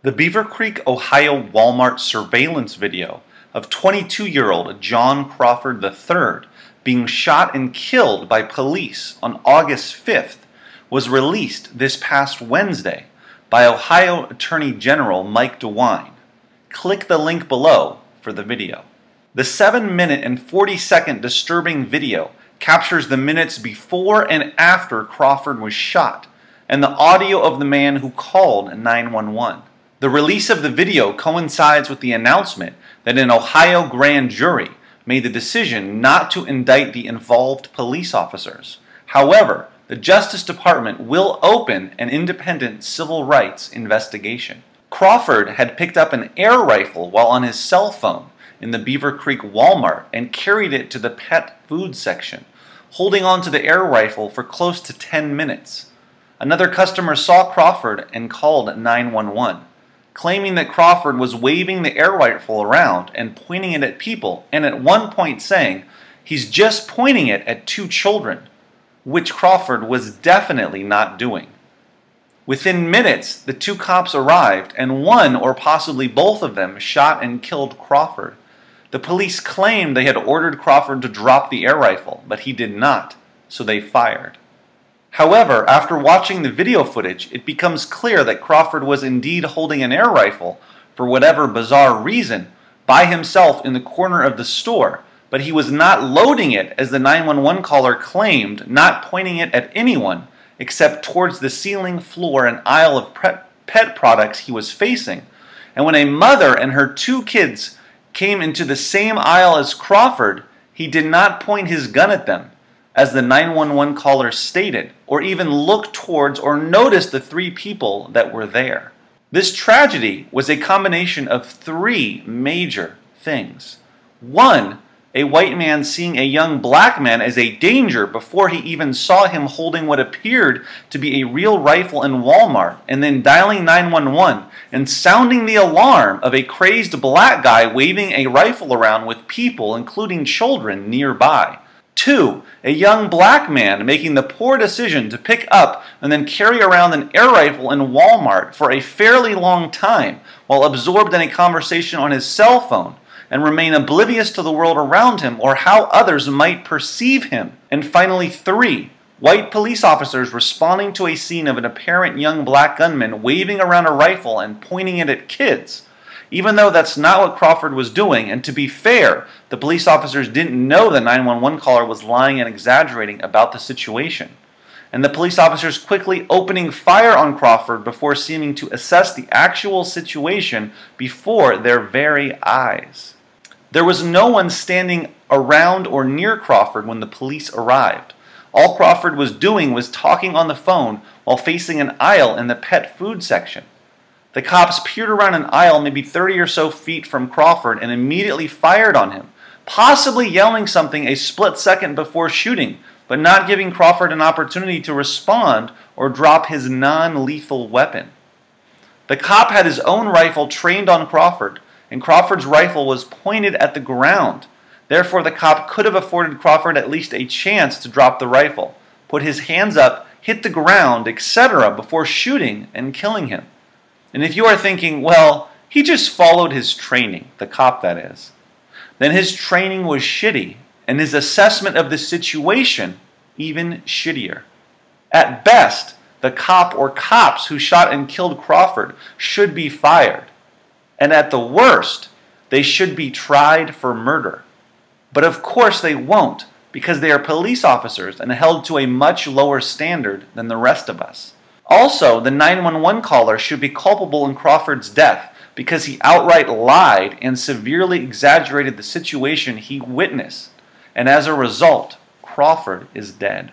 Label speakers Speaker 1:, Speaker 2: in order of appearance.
Speaker 1: The Beavercreek, Ohio Walmart surveillance video of 22-year-old John Crawford III being shot and killed by police on August 5th was released this past Wednesday by Ohio Attorney General Mike DeWine. Click the link below for the video. The 7-minute and 40-second disturbing video captures the minutes before and after Crawford was shot and the audio of the man who called 911. The release of the video coincides with the announcement that an Ohio grand jury made the decision not to indict the involved police officers. However, the Justice Department will open an independent civil rights investigation. Crawford had picked up an air rifle while on his cell phone in the Beavercreek Walmart and carried it to the pet food section, holding on to the air rifle for close to 10 minutes. Another customer saw Crawford and called 911. Claiming that Crawford was waving the air rifle around and pointing it at people, and at one point saying he's just pointing it at 2 children, which Crawford was definitely not doing. Within minutes, the 2 cops arrived, and one or possibly both of them shot and killed Crawford. The police claimed they had ordered Crawford to drop the air rifle, but he did not, so they fired. However, after watching the video footage, it becomes clear that Crawford was indeed holding an air rifle, for whatever bizarre reason, by himself in the corner of the store, but he was not loading it as the 911 caller claimed, not pointing it at anyone except towards the ceiling, floor, and aisle of pet products he was facing. And when a mother and her 2 kids came into the same aisle as Crawford, he did not point his gun at them, as the 911 caller stated, or even look towards or notice the 3 people that were there. This tragedy was a combination of 3 major things. 1, a white man seeing a young black man as a danger before he even saw him holding what appeared to be a real rifle in Walmart, and then dialing 911 and sounding the alarm of a crazed black guy waving a rifle around with people, including children, nearby. 2, a young black man making the poor decision to pick up and then carry around an air rifle in Walmart for a fairly long time while absorbed in a conversation on his cell phone and remain oblivious to the world around him or how others might perceive him. And finally 3, white police officers responding to a scene of an apparent young black gunman waving around a rifle and pointing it at kids. Even though that's not what Crawford was doing, and to be fair, the police officers didn't know the 911 caller was lying and exaggerating about the situation. And the police officers quickly opening fire on Crawford before seeming to assess the actual situation before their very eyes. There was no one standing around or near Crawford when the police arrived. All Crawford was doing was talking on the phone while facing an aisle in the pet food section. The cops peered around an aisle maybe 30 or so feet from Crawford and immediately fired on him, possibly yelling something a split second before shooting, but not giving Crawford an opportunity to respond or drop his non-lethal weapon. The cop had his own rifle trained on Crawford, and Crawford's rifle was pointed at the ground. Therefore, the cop could have afforded Crawford at least a chance to drop the rifle, put his hands up, hit the ground, etc. before shooting and killing him. And if you are thinking, well, he just followed his training, the cop that is, then his training was shitty, and his assessment of the situation even shittier. At best, the cop or cops who shot and killed Crawford should be fired. And at the worst, they should be tried for murder. But of course they won't, because they are police officers and held to a much lower standard than the rest of us. Also, the 911 caller should be culpable in Crawford's death because he outright lied and severely exaggerated the situation he witnessed. And as a result, Crawford is dead.